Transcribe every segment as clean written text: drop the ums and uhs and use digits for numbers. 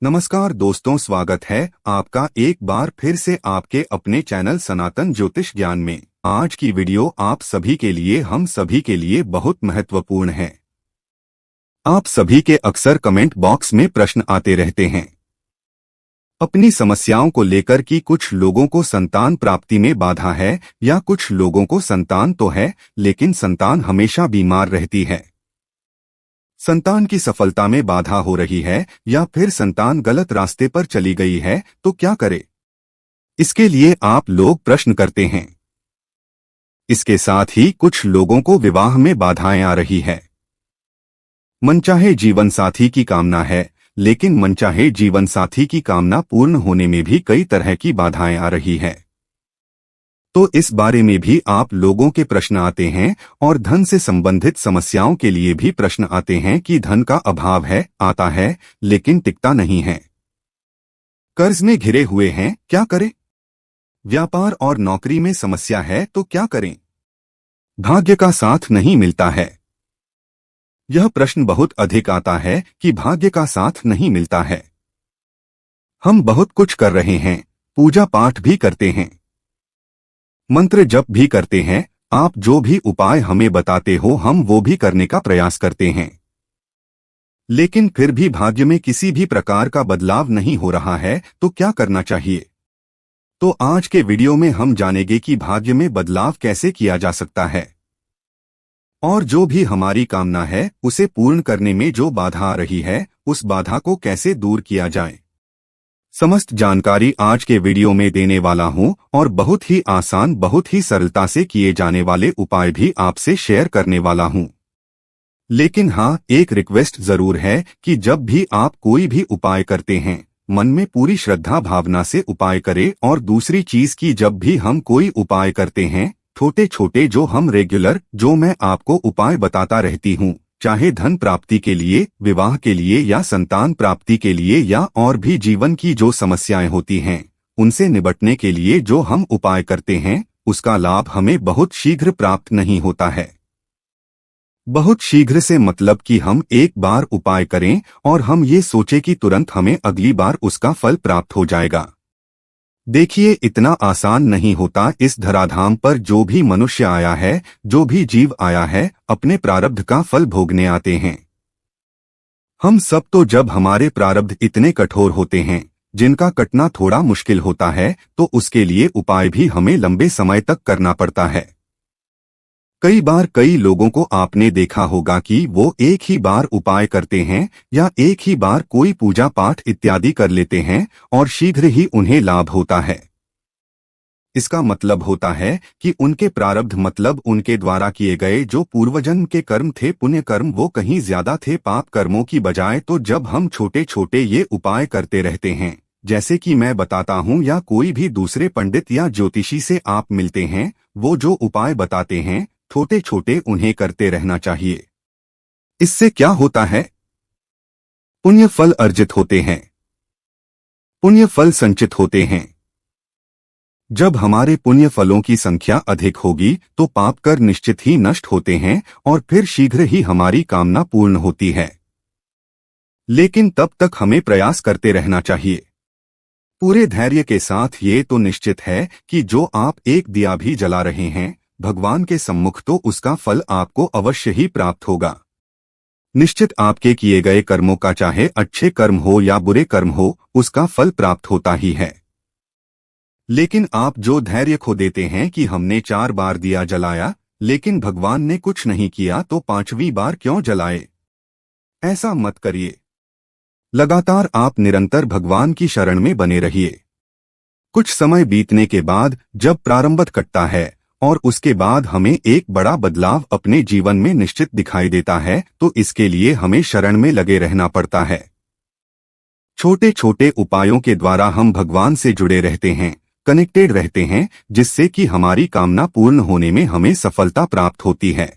नमस्कार दोस्तों, स्वागत है आपका एक बार फिर से आपके अपने चैनल सनातन ज्योतिष ज्ञान में। आज की वीडियो आप सभी के लिए, हम सभी के लिए बहुत महत्वपूर्ण है। आप सभी के अक्सर कमेंट बॉक्स में प्रश्न आते रहते हैं अपनी समस्याओं को लेकर कि कुछ लोगों को संतान प्राप्ति में बाधा है, या कुछ लोगों को संतान तो है लेकिन संतान हमेशा बीमार रहती है। संतान की सफलता में बाधा हो रही है, या फिर संतान गलत रास्ते पर चली गई है, तो क्या करें? इसके लिए आप लोग प्रश्न करते हैं। इसके साथ ही कुछ लोगों को विवाह में बाधाएं आ रही है। मनचाहे जीवन साथी की कामना है, लेकिन मनचाहे जीवन साथी की कामना पूर्ण होने में भी कई तरह की बाधाएं आ रही है। तो इस बारे में भी आप लोगों के प्रश्न आते हैं, और धन से संबंधित समस्याओं के लिए भी प्रश्न आते हैं कि धन का अभाव है, आता है लेकिन टिकता नहीं है। कर्ज में घिरे हुए हैं, क्या करें? व्यापार और नौकरी में समस्या है तो क्या करें? भाग्य का साथ नहीं मिलता है। यह प्रश्न बहुत अधिक आता है कि भाग्य का साथ नहीं मिलता है। हम बहुत कुछ कर रहे हैं, पूजा पाठ भी करते हैं, मंत्र जप भी करते हैं, आप जो भी उपाय हमें बताते हो हम वो भी करने का प्रयास करते हैं, लेकिन फिर भी भाग्य में किसी भी प्रकार का बदलाव नहीं हो रहा है। तो क्या करना चाहिए? तो आज के वीडियो में हम जानेंगे कि भाग्य में बदलाव कैसे किया जा सकता है, और जो भी हमारी कामना है उसे पूर्ण करने में जो बाधा आ रही है उस बाधा को कैसे दूर किया जाए। समस्त जानकारी आज के वीडियो में देने वाला हूं, और बहुत ही आसान, बहुत ही सरलता से किए जाने वाले उपाय भी आपसे शेयर करने वाला हूं। लेकिन हाँ, एक रिक्वेस्ट जरूर है कि जब भी आप कोई भी उपाय करते हैं मन में पूरी श्रद्धा भावना से उपाय करें। और दूसरी चीज की जब भी हम कोई उपाय करते हैं, छोटे छोटे जो हम रेगुलर, जो मैं आपको उपाय बताता रहती हूँ, चाहे धन प्राप्ति के लिए, विवाह के लिए, या संतान प्राप्ति के लिए, या और भी जीवन की जो समस्याएं होती हैं उनसे निपटने के लिए जो हम उपाय करते हैं, उसका लाभ हमें बहुत शीघ्र प्राप्त नहीं होता है। बहुत शीघ्र से मतलब कि हम एक बार उपाय करें और हम ये सोचे कि तुरंत हमें अगली बार उसका फल प्राप्त हो जाएगा। देखिए, इतना आसान नहीं होता। इस धराधाम पर जो भी मनुष्य आया है, जो भी जीव आया है, अपने प्रारब्ध का फल भोगने आते हैं। हम सब तो जब हमारे प्रारब्ध इतने कठोर होते हैं जिनका कटना थोड़ा मुश्किल होता है, तो उसके लिए उपाय भी हमें लंबे समय तक करना पड़ता है। कई बार कई लोगों को आपने देखा होगा कि वो एक ही बार उपाय करते हैं, या एक ही बार कोई पूजा पाठ इत्यादि कर लेते हैं और शीघ्र ही उन्हें लाभ होता है। इसका मतलब होता है कि उनके प्रारब्ध, मतलब उनके द्वारा किए गए जो पूर्वजन्म के कर्म थे, पुण्य कर्म, वो कहीं ज्यादा थे पाप कर्मों की बजाय। तो जब हम छोटे छोटे ये उपाय करते रहते हैं, जैसे कि मैं बताता हूँ, या कोई भी दूसरे पंडित या ज्योतिषी से आप मिलते हैं, वो जो उपाय बताते हैं छोटे छोटे उन्हें करते रहना चाहिए। इससे क्या होता है? पुण्य फल अर्जित होते हैं, पुण्य फल संचित होते हैं। जब हमारे पुण्य फलों की संख्या अधिक होगी तो पाप कर निश्चित ही नष्ट होते हैं, और फिर शीघ्र ही हमारी कामना पूर्ण होती है। लेकिन तब तक हमें प्रयास करते रहना चाहिए पूरे धैर्य के साथ। ये तो निश्चित है कि जो आप एक दिया भी जला रहे हैं भगवान के सम्मुख, तो उसका फल आपको अवश्य ही प्राप्त होगा। निश्चित आपके किए गए कर्मों का, चाहे अच्छे कर्म हो या बुरे कर्म हो, उसका फल प्राप्त होता ही है। लेकिन आप जो धैर्य खो देते हैं कि हमने 4 बार दिया जलाया लेकिन भगवान ने कुछ नहीं किया, तो 5वीं बार क्यों जलाए? ऐसा मत करिए। लगातार आप निरंतर भगवान की शरण में बने रहिए। कुछ समय बीतने के बाद जब प्रारंभ कटता है और उसके बाद हमें एक बड़ा बदलाव अपने जीवन में निश्चित दिखाई देता है, तो इसके लिए हमें शरण में लगे रहना पड़ता है। छोटे छोटे उपायों के द्वारा हम भगवान से जुड़े रहते हैं, कनेक्टेड रहते हैं, जिससे कि हमारी कामना पूर्ण होने में हमें सफलता प्राप्त होती है।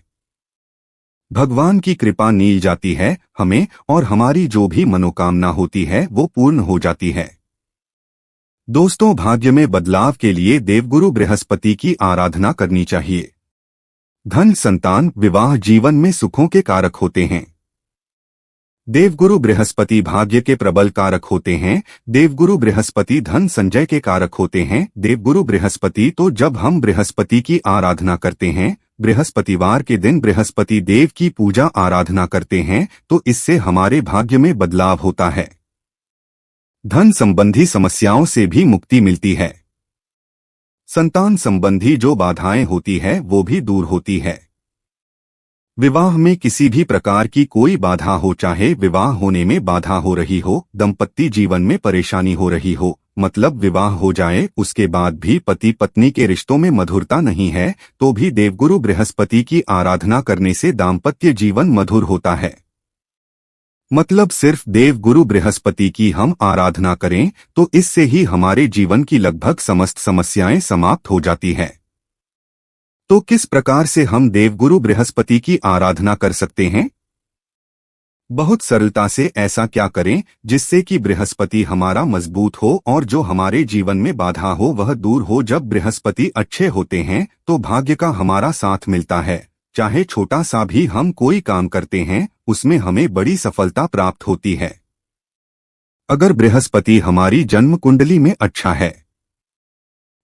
भगवान की कृपा मिल जाती है हमें, और हमारी जो भी मनोकामना होती है वो पूर्ण हो जाती है। दोस्तों, भाग्य में बदलाव के लिए देवगुरु बृहस्पति की आराधना करनी चाहिए। धन, संतान, विवाह जीवन में सुखों के कारक होते हैं। देवगुरु बृहस्पति भाग्य के प्रबल कारक होते हैं। देवगुरु बृहस्पति धन संचय के कारक होते हैं। देवगुरु बृहस्पति तो जब हम बृहस्पति की आराधना करते हैं, बृहस्पतिवार के दिन बृहस्पति देव की पूजा आराधना करते हैं, तो इससे हमारे भाग्य में बदलाव होता है। धन संबंधी समस्याओं से भी मुक्ति मिलती है। संतान संबंधी जो बाधाएं होती है वो भी दूर होती है। विवाह में किसी भी प्रकार की कोई बाधा हो, चाहे विवाह होने में बाधा हो रही हो, दंपत्ति जीवन में परेशानी हो रही हो, मतलब विवाह हो जाए उसके बाद भी पति पत्नी के रिश्तों में मधुरता नहीं है, तो भी देवगुरु बृहस्पति की आराधना करने से दाम्पत्य जीवन मधुर होता है। मतलब सिर्फ देवगुरु बृहस्पति की हम आराधना करें तो इससे ही हमारे जीवन की लगभग समस्त समस्याएं समाप्त हो जाती है। तो किस प्रकार से हम देवगुरु बृहस्पति की आराधना कर सकते हैं? बहुत सरलता से ऐसा क्या करें जिससे कि बृहस्पति हमारा मजबूत हो और जो हमारे जीवन में बाधा हो वह दूर हो। जब बृहस्पति अच्छे होते हैं तो भाग्य का हमारा साथ मिलता है। चाहे छोटा सा भी हम कोई काम करते हैं उसमें हमें बड़ी सफलता प्राप्त होती है। अगर बृहस्पति हमारी जन्म कुंडली में अच्छा है,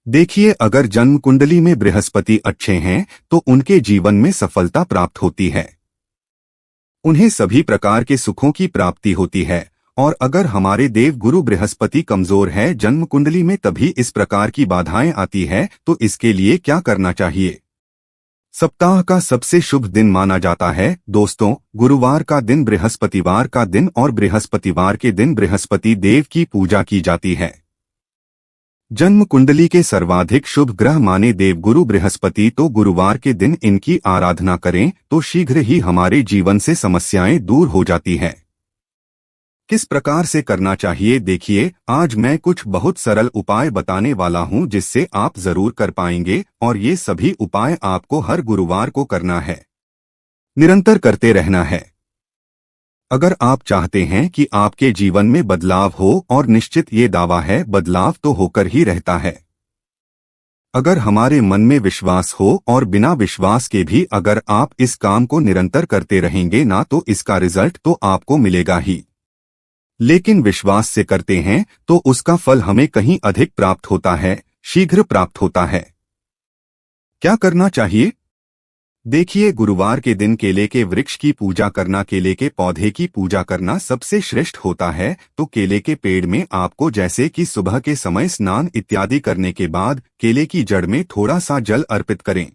देखिए अगर जन्म कुंडली में बृहस्पति अच्छे हैं तो उनके जीवन में सफलता प्राप्त होती है, उन्हें सभी प्रकार के सुखों की प्राप्ति होती है। और अगर हमारे देव गुरु बृहस्पति कमजोर है जन्म कुंडली में, तभी इस प्रकार की बाधाएं आती है। तो इसके लिए क्या करना चाहिए? सप्ताह का सबसे शुभ दिन माना जाता है दोस्तों गुरुवार का दिन, बृहस्पतिवार का दिन, और बृहस्पतिवार के दिन बृहस्पति देव की पूजा की जाती है। जन्म कुंडली के सर्वाधिक शुभ ग्रह माने देवगुरु बृहस्पति, तो गुरुवार के दिन इनकी आराधना करें तो शीघ्र ही हमारे जीवन से समस्याएं दूर हो जाती हैं। किस प्रकार से करना चाहिए? देखिए आज मैं कुछ बहुत सरल उपाय बताने वाला हूं जिससे आप जरूर कर पाएंगे, और ये सभी उपाय आपको हर गुरुवार को करना है, निरंतर करते रहना है। अगर आप चाहते हैं कि आपके जीवन में बदलाव हो, और निश्चित ये दावा है बदलाव तो होकर ही रहता है। अगर हमारे मन में विश्वास हो और बिना विश्वास के भी अगर आप इस काम को निरंतर करते रहेंगे ना, तो इसका रिजल्ट तो आपको मिलेगा ही, लेकिन विश्वास से करते हैं तो उसका फल हमें कहीं अधिक प्राप्त होता है, शीघ्र प्राप्त होता है। क्या करना चाहिए? देखिए गुरुवार के दिन केले के वृक्ष की पूजा करना, केले के पौधे की पूजा करना सबसे श्रेष्ठ होता है। तो केले के पेड़ में आपको जैसे कि सुबह के समय स्नान इत्यादि करने के बाद केले की जड़ में थोड़ा सा जल अर्पित करें।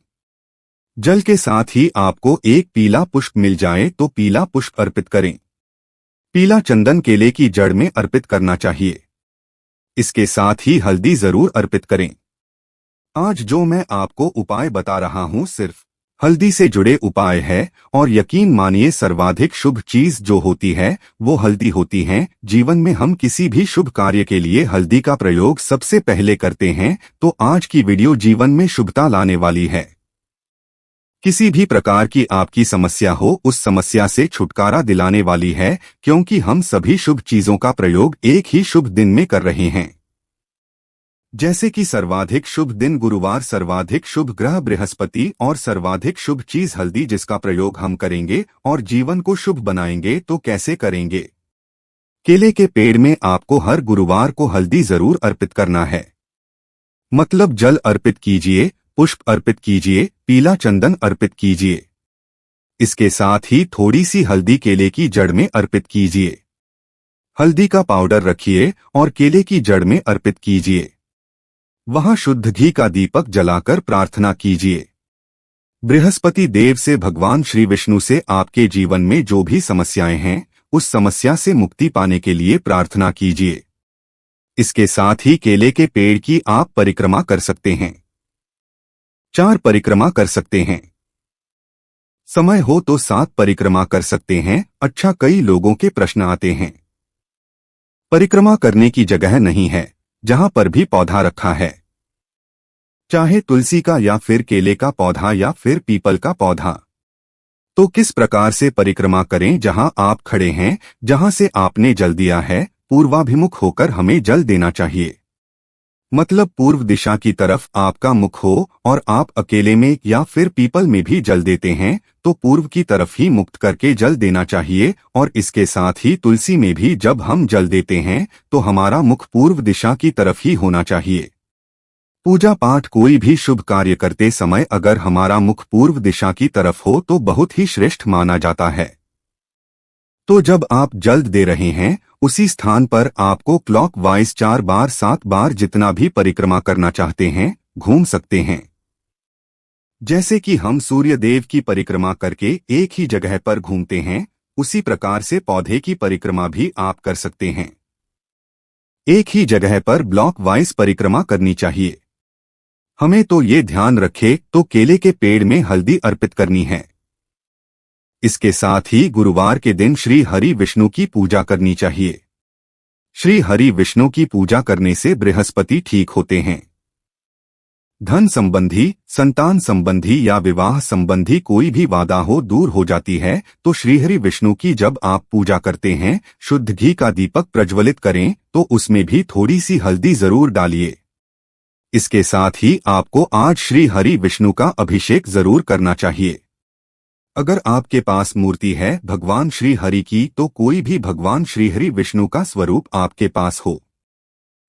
जल के साथ ही आपको एक पीला पुष्प मिल जाए तो पीला पुष्प अर्पित करें। पीला चंदन केले की जड़ में अर्पित करना चाहिए। इसके साथ ही हल्दी जरूर अर्पित करें। आज जो मैं आपको उपाय बता रहा हूं सिर्फ हल्दी से जुड़े उपाय है, और यकीन मानिए सर्वाधिक शुभ चीज जो होती है वो हल्दी होती है। जीवन में हम किसी भी शुभ कार्य के लिए हल्दी का प्रयोग सबसे पहले करते हैं। तो आज की वीडियो जीवन में शुभता लाने वाली है। किसी भी प्रकार की आपकी समस्या हो उस समस्या से छुटकारा दिलाने वाली है, क्योंकि हम सभी शुभ चीजों का प्रयोग एक ही शुभ दिन में कर रहे हैं। जैसे कि सर्वाधिक शुभ दिन गुरुवार, सर्वाधिक शुभ ग्रह बृहस्पति और सर्वाधिक शुभ चीज हल्दी, जिसका प्रयोग हम करेंगे और जीवन को शुभ बनाएंगे। तो कैसे करेंगे? केले के पेड़ में आपको हर गुरुवार को हल्दी जरूर अर्पित करना है। मतलब जल अर्पित कीजिए, पुष्प अर्पित कीजिए, पीला चंदन अर्पित कीजिए। इसके साथ ही थोड़ी सी हल्दी केले की जड़ में अर्पित कीजिए। हल्दी का पाउडर रखिए और केले की जड़ में अर्पित कीजिए। वहां शुद्ध घी का दीपक जलाकर प्रार्थना कीजिए। बृहस्पति देव से, भगवान श्री विष्णु से आपके जीवन में जो भी समस्याएं हैं उस समस्या से मुक्ति पाने के लिए प्रार्थना कीजिए। इसके साथ ही केले के पेड़ की आप परिक्रमा कर सकते हैं। 4 परिक्रमा कर सकते हैं। समय हो तो 7 परिक्रमा कर सकते हैं। अच्छा, कई लोगों के प्रश्न आते हैं परिक्रमा करने की जगह नहीं है। जहां पर भी पौधा रखा है, चाहे तुलसी का या फिर केले का पौधा या फिर पीपल का पौधा, तो किस प्रकार से परिक्रमा करें? जहां आप खड़े हैं, जहां से आपने जल दिया है, पूर्वाभिमुख होकर हमें जल देना चाहिए। मतलब पूर्व दिशा की तरफ आपका मुख हो और आप अकेले में या फिर पीपल में भी जल देते हैं तो पूर्व की तरफ ही मुक्त करके जल देना चाहिए। और इसके साथ ही तुलसी में भी जब हम जल देते हैं तो हमारा मुख पूर्व दिशा की तरफ ही होना चाहिए। पूजा पाठ कोई भी शुभ कार्य करते समय अगर हमारा मुख पूर्व दिशा की तरफ हो तो बहुत ही श्रेष्ठ माना जाता है। तो जब आप जल दे रहे हैं उसी स्थान पर आपको क्लॉकवाइज 4 बार 7 बार जितना भी परिक्रमा करना चाहते हैं घूम सकते हैं। जैसे कि हम सूर्य देव की परिक्रमा करके एक ही जगह पर घूमते हैं उसी प्रकार से पौधे की परिक्रमा भी आप कर सकते हैं। एक ही जगह पर ब्लॉक वाइज परिक्रमा करनी चाहिए। हमें तो ये ध्यान रखे तो केले के पेड़ में हल्दी अर्पित करनी है। इसके साथ ही गुरुवार के दिन श्री हरि विष्णु की पूजा करनी चाहिए। श्री हरि विष्णु की पूजा करने से बृहस्पति ठीक होते हैं। धन संबंधी, संतान संबंधी या विवाह संबंधी कोई भी बाधा हो दूर हो जाती है। तो श्रीहरि विष्णु की जब आप पूजा करते हैं शुद्ध घी का दीपक प्रज्वलित करें तो उसमें भी थोड़ी सी हल्दी जरूर डालिए। इसके साथ ही आपको आज श्री हरि विष्णु का अभिषेक जरूर करना चाहिए। अगर आपके पास मूर्ति है भगवान श्री हरि की तो कोई भी भगवान श्री हरि विष्णु का स्वरूप आपके पास हो,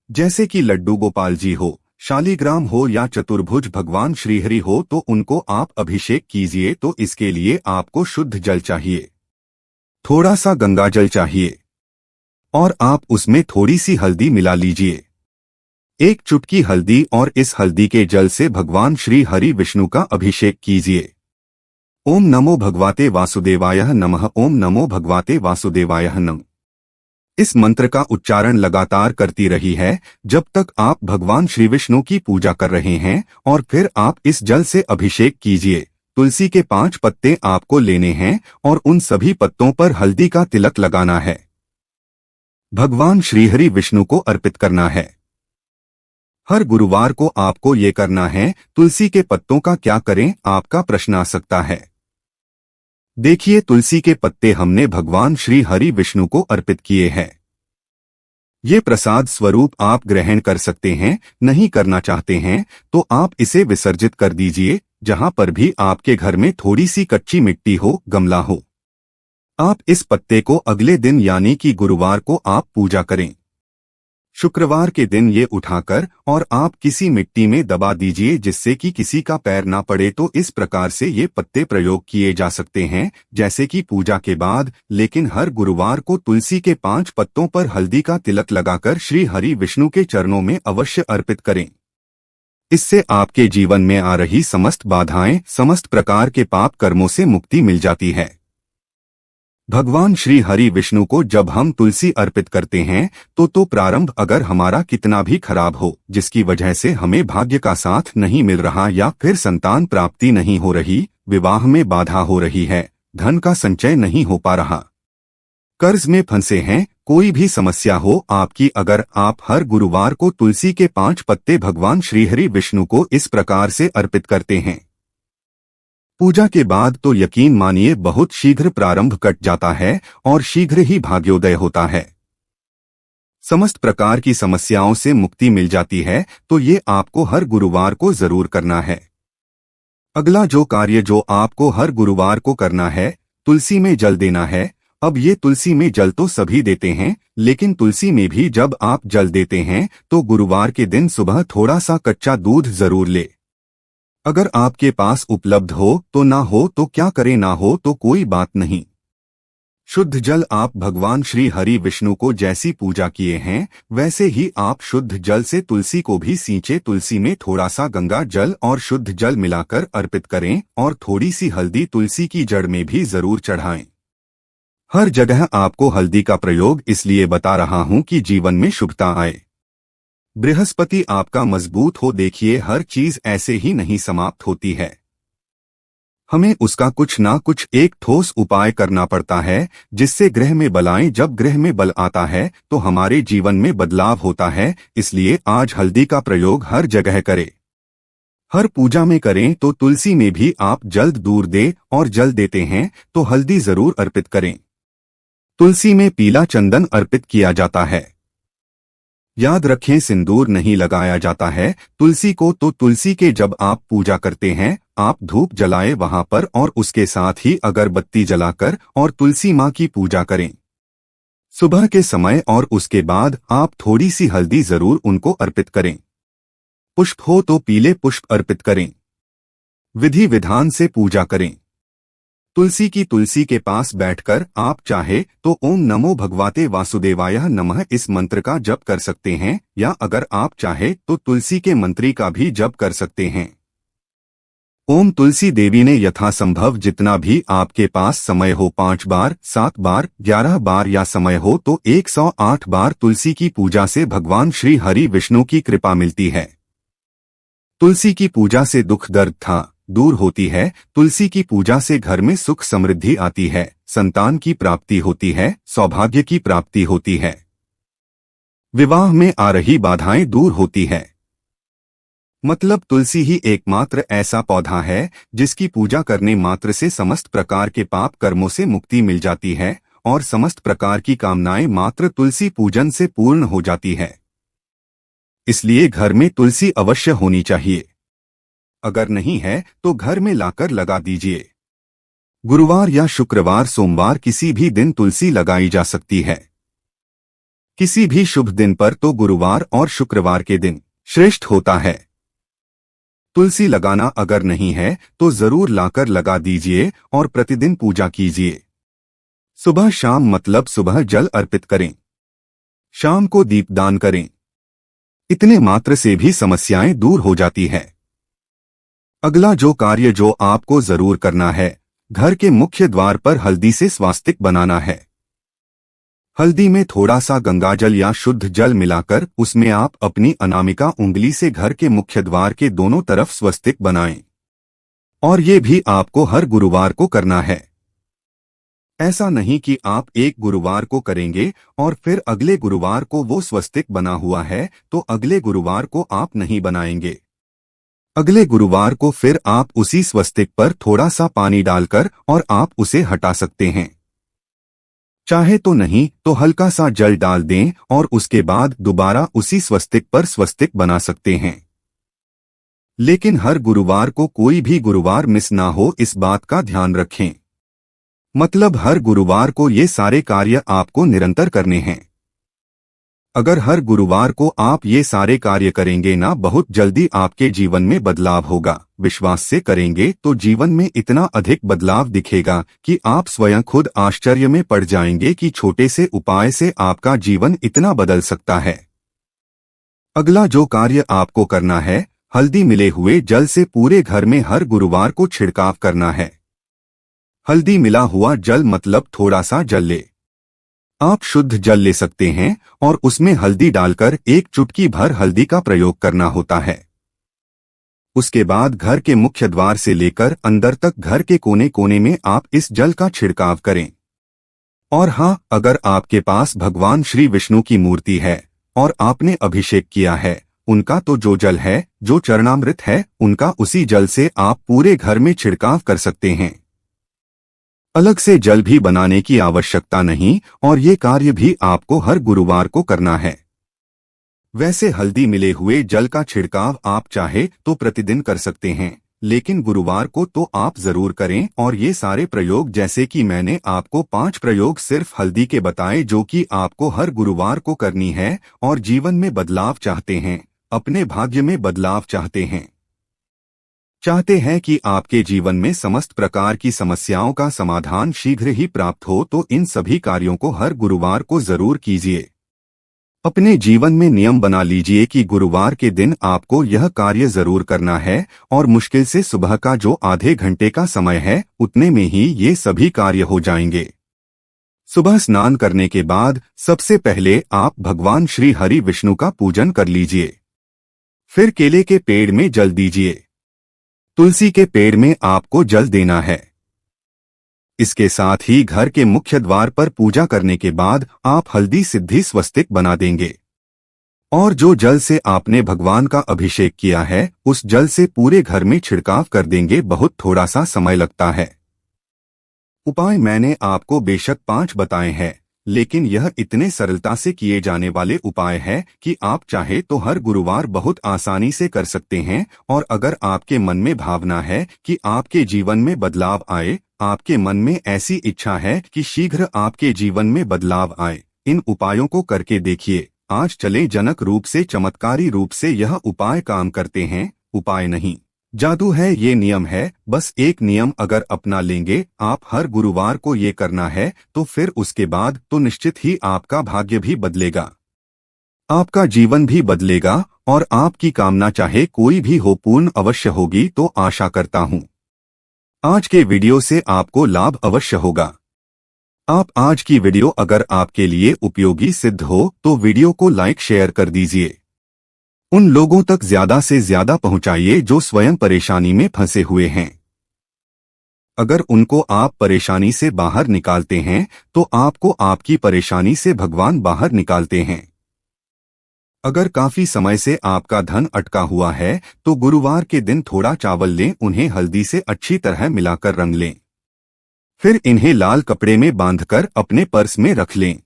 जैसे कि लड्डू गोपाल जी हो, शालीग्राम हो या चतुर्भुज भगवान श्रीहरि हो तो उनको आप अभिषेक कीजिए। तो इसके लिए आपको शुद्ध जल चाहिए, थोड़ा सा गंगा जल चाहिए और आप उसमें थोड़ी सी हल्दी मिला लीजिए। एक चुटकी हल्दी और इस हल्दी के जल से भगवान श्री हरि विष्णु का अभिषेक कीजिए। ओम नमो भगवते वासुदेवाय नमः। ओम नमो भगवते वासुदेवाय नमः। इस मंत्र का उच्चारण लगातार करती रही है जब तक आप भगवान श्री विष्णु की पूजा कर रहे हैं और फिर आप इस जल से अभिषेक कीजिए। तुलसी के 5 पत्ते आपको लेने हैं और उन सभी पत्तों पर हल्दी का तिलक लगाना है। भगवान श्रीहरि विष्णु को अर्पित करना है। हर गुरुवार को आपको ये करना है। तुलसी के पत्तों का क्या करें आपका प्रश्न आ सकता है। देखिए तुलसी के पत्ते हमने भगवान श्री हरि विष्णु को अर्पित किए हैं। ये प्रसाद स्वरूप आप ग्रहण कर सकते हैं। नहीं करना चाहते हैं तो आप इसे विसर्जित कर दीजिए। जहां पर भी आपके घर में थोड़ी सी कच्ची मिट्टी हो, गमला हो, आप इस पत्ते को अगले दिन यानी कि गुरुवार को आप पूजा करें। शुक्रवार के दिन ये उठाकर और आप किसी मिट्टी में दबा दीजिए जिससे कि किसी का पैर ना पड़े। तो इस प्रकार से ये पत्ते प्रयोग किए जा सकते हैं जैसे कि पूजा के बाद। लेकिन हर गुरुवार को तुलसी के 5 पत्तों पर हल्दी का तिलक लगाकर श्री हरि विष्णु के चरणों में अवश्य अर्पित करें। इससे आपके जीवन में आ रही समस्त बाधाएं, समस्त प्रकार के पाप कर्मों से मुक्ति मिल जाती है। भगवान श्री हरि विष्णु को जब हम तुलसी अर्पित करते हैं तो प्रारंभ अगर हमारा कितना भी खराब हो, जिसकी वजह से हमें भाग्य का साथ नहीं मिल रहा या फिर संतान प्राप्ति नहीं हो रही, विवाह में बाधा हो रही है, धन का संचय नहीं हो पा रहा, कर्ज में फंसे हैं, कोई भी समस्या हो आपकी, अगर आप हर गुरुवार को तुलसी के 5 पत्ते भगवान श्रीहरि विष्णु को इस प्रकार से अर्पित करते हैं, पूजा के बाद तो यकीन मानिए बहुत शीघ्र प्रारंभ कट जाता है और शीघ्र ही भाग्योदय होता है। समस्त प्रकार की समस्याओं से मुक्ति मिल जाती है। तो ये आपको हर गुरुवार को जरूर करना है। अगला जो कार्य जो आपको हर गुरुवार को करना है, तुलसी में जल देना है। अब ये तुलसी में जल तो सभी देते हैं, लेकिन तुलसी में भी जब आप जल देते हैं तो गुरुवार के दिन सुबह थोड़ा सा कच्चा दूध जरूर ले। अगर आपके पास उपलब्ध हो तो, ना हो तो क्या करें, ना हो तो कोई बात नहीं। शुद्ध जल आप भगवान श्री हरि विष्णु को जैसी पूजा किए हैं वैसे ही आप शुद्ध जल से तुलसी को भी सींचे। तुलसी में थोड़ा सा गंगा जल और शुद्ध जल मिलाकर अर्पित करें और थोड़ी सी हल्दी तुलसी की जड़ में भी जरूर चढ़ाएं। हर जगह आपको हल्दी का प्रयोग इसलिए बता रहा हूं कि जीवन में शुभता आए, बृहस्पति आपका मजबूत हो। देखिए हर चीज ऐसे ही नहीं समाप्त होती है, हमें उसका कुछ ना कुछ एक ठोस उपाय करना पड़ता है जिससे ग्रह में बल आए। जब ग्रह में बल आता है तो हमारे जीवन में बदलाव होता है। इसलिए आज हल्दी का प्रयोग हर जगह करें, हर पूजा में करें। तो तुलसी में भी आप जल्द दूर दे और जल देते हैं तो हल्दी जरूर अर्पित करें। तुलसी में पीला चंदन अर्पित किया जाता है। याद रखें, सिंदूर नहीं लगाया जाता है तुलसी को, तो तुलसी के जब आप पूजा करते हैं आप धूप जलाएं वहां पर, और उसके साथ ही अगरबत्ती जलाकर और तुलसी माँ की पूजा करें। सुबह के समय और उसके बाद आप थोड़ी सी हल्दी जरूर उनको अर्पित करें। पुष्प हो तो पीले पुष्प अर्पित करें। विधि विधान से पूजा करें। तुलसी के पास बैठकर आप चाहे तो ओम नमो भगवते वासुदेवाय नमः इस मंत्र का जप कर सकते हैं, या अगर आप चाहे तो तुलसी के मंत्री का भी जप कर सकते हैं। ओम तुलसी देवी ने यथासंभव जितना भी आपके पास समय हो, 5 बार, 7 बार, 11 बार या समय हो तो 108 बार तुलसी की पूजा से भगवान श्री हरि विष्णु की कृपा मिलती है। तुलसी की पूजा से दुख दर्द था दूर होती है। तुलसी की पूजा से घर में सुख समृद्धि आती है, संतान की प्राप्ति होती है, सौभाग्य की प्राप्ति होती है, विवाह में आ रही बाधाएं दूर होती है। मतलब तुलसी ही एकमात्र ऐसा पौधा है जिसकी पूजा करने मात्र से समस्त प्रकार के पाप कर्मों से मुक्ति मिल जाती है और समस्त प्रकार की कामनाएं मात्र तुलसी पूजन से पूर्ण हो जाती है। इसलिए घर में तुलसी अवश्य होनी चाहिए। अगर नहीं है तो घर में लाकर लगा दीजिए। गुरुवार या शुक्रवार, सोमवार किसी भी दिन तुलसी लगाई जा सकती है। किसी भी शुभ दिन पर तो गुरुवार और शुक्रवार के दिन श्रेष्ठ होता है। तुलसी लगाना अगर नहीं है तो जरूर लाकर लगा दीजिए और प्रतिदिन पूजा कीजिए। सुबह शाम, मतलब सुबह जल अर्पित करें, शाम को दीपदान करें। इतने मात्र से भी समस्याएं दूर हो जाती है। अगला जो कार्य जो आपको जरूर करना है, घर के मुख्य द्वार पर हल्दी से स्वास्तिक बनाना है। हल्दी में थोड़ा सा गंगाजल या शुद्ध जल मिलाकर उसमें आप अपनी अनामिका उंगली से घर के मुख्य द्वार के दोनों तरफ स्वस्तिक बनाएं। और ये भी आपको हर गुरुवार को करना है। ऐसा नहीं कि आप एक गुरुवार को करेंगे और फिर अगले गुरुवार को वो स्वस्तिक बना हुआ है तो अगले गुरुवार को आप नहीं बनाएंगे। अगले गुरुवार को फिर आप उसी स्वस्तिक पर थोड़ा सा पानी डालकर और आप उसे हटा सकते हैं। चाहे तो नहीं तो हल्का सा जल डाल दें और उसके बाद दोबारा उसी स्वस्तिक पर स्वस्तिक बना सकते हैं। लेकिन हर गुरुवार को कोई भी गुरुवार मिस ना हो, इस बात का ध्यान रखें। मतलब हर गुरुवार को ये सारे कार्य आपको निरंतर करने हैं। अगर हर गुरुवार को आप ये सारे कार्य करेंगे ना, बहुत जल्दी आपके जीवन में बदलाव होगा। विश्वास से करेंगे तो जीवन में इतना अधिक बदलाव दिखेगा कि आप स्वयं खुद आश्चर्य में पड़ जाएंगे कि छोटे से उपाय से आपका जीवन इतना बदल सकता है। अगला जो कार्य आपको करना है, हल्दी मिले हुए जल से पूरे घर में हर गुरुवार को छिड़काव करना है। हल्दी मिला हुआ जल मतलब थोड़ा सा जल ले। आप शुद्ध जल ले सकते हैं और उसमें हल्दी डालकर एक चुटकी भर हल्दी का प्रयोग करना होता है। उसके बाद घर के मुख्य द्वार से लेकर अंदर तक घर के कोने कोने में आप इस जल का छिड़काव करें। और हाँ, अगर आपके पास भगवान श्री विष्णु की मूर्ति है और आपने अभिषेक किया है, उनका तो जो जल है, जो चरणामृत है, उनका उसी जल से आप पूरे घर में छिड़काव कर सकते हैं। अलग से जल भी बनाने की आवश्यकता नहीं और ये कार्य भी आपको हर गुरुवार को करना है। वैसे हल्दी मिले हुए जल का छिड़काव आप चाहे तो प्रतिदिन कर सकते हैं, लेकिन गुरुवार को तो आप जरूर करें। और ये सारे प्रयोग, जैसे कि मैंने आपको 5 प्रयोग सिर्फ हल्दी के बताए, जो कि आपको हर गुरुवार को करनी है और जीवन में बदलाव चाहते हैं, अपने भाग्य में बदलाव चाहते हैं कि आपके जीवन में समस्त प्रकार की समस्याओं का समाधान शीघ्र ही प्राप्त हो, तो इन सभी कार्यों को हर गुरुवार को जरूर कीजिए। अपने जीवन में नियम बना लीजिए कि गुरुवार के दिन आपको यह कार्य जरूर करना है और मुश्किल से सुबह का जो आधे घंटे का समय है, उतने में ही ये सभी कार्य हो जाएंगे। सुबह स्नान करने के बाद सबसे पहले आप भगवान श्री हरि विष्णु का पूजन कर लीजिए। फिर केले के पेड़ में जल दीजिए। तुलसी के पेड़ में आपको जल देना है। इसके साथ ही घर के मुख्य द्वार पर पूजा करने के बाद आप हल्दी सिद्धि स्वस्तिक बना देंगे और जो जल से आपने भगवान का अभिषेक किया है, उस जल से पूरे घर में छिड़काव कर देंगे। बहुत थोड़ा सा समय लगता है। उपाय मैंने आपको बेशक 5 बताए हैं, लेकिन यह इतने सरलता से किए जाने वाले उपाय है कि आप चाहे तो हर गुरुवार बहुत आसानी से कर सकते हैं। और अगर आपके मन में भावना है कि आपके जीवन में बदलाव आए, आपके मन में ऐसी इच्छा है कि शीघ्र आपके जीवन में बदलाव आए, इन उपायों को करके देखिए। आज चले जनक रूप से, चमत्कारी रूप से यह उपाय काम करते हैं। उपाय नहीं, जादू है, ये नियम है। बस एक नियम अगर अपना लेंगे आप, हर गुरुवार को ये करना है, तो फिर उसके बाद तो निश्चित ही आपका भाग्य भी बदलेगा, आपका जीवन भी बदलेगा और आपकी कामना चाहे कोई भी हो पूर्ण अवश्य होगी। तो आशा करता हूँ आज के वीडियो से आपको लाभ अवश्य होगा। आप आज की वीडियो अगर आपके लिए उपयोगी सिद्ध हो तो वीडियो को लाइक शेयर कर दीजिए। उन लोगों तक ज्यादा से ज्यादा पहुंचाइए जो स्वयं परेशानी में फंसे हुए हैं। अगर उनको आप परेशानी से बाहर निकालते हैं तो आपको आपकी परेशानी से भगवान बाहर निकालते हैं। अगर काफी समय से आपका धन अटका हुआ है तो गुरुवार के दिन थोड़ा चावल लें, उन्हें हल्दी से अच्छी तरह मिलाकर रंग लें, फिर इन्हें लाल कपड़े में बांधकर अपने पर्स में रख लें।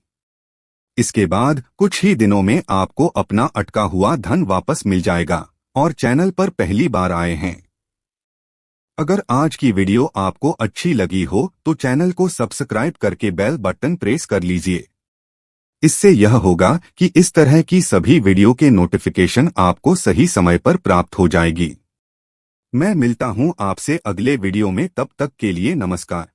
इसके बाद कुछ ही दिनों में आपको अपना अटका हुआ धन वापस मिल जाएगा। और चैनल पर पहली बार आए हैं, अगर आज की वीडियो आपको अच्छी लगी हो तो चैनल को सब्सक्राइब करके बेल बटन प्रेस कर लीजिए। इससे यह होगा कि इस तरह की सभी वीडियो के नोटिफिकेशन आपको सही समय पर प्राप्त हो जाएगी। मैं मिलता हूं आपसे अगले वीडियो में, तब तक के लिए नमस्कार।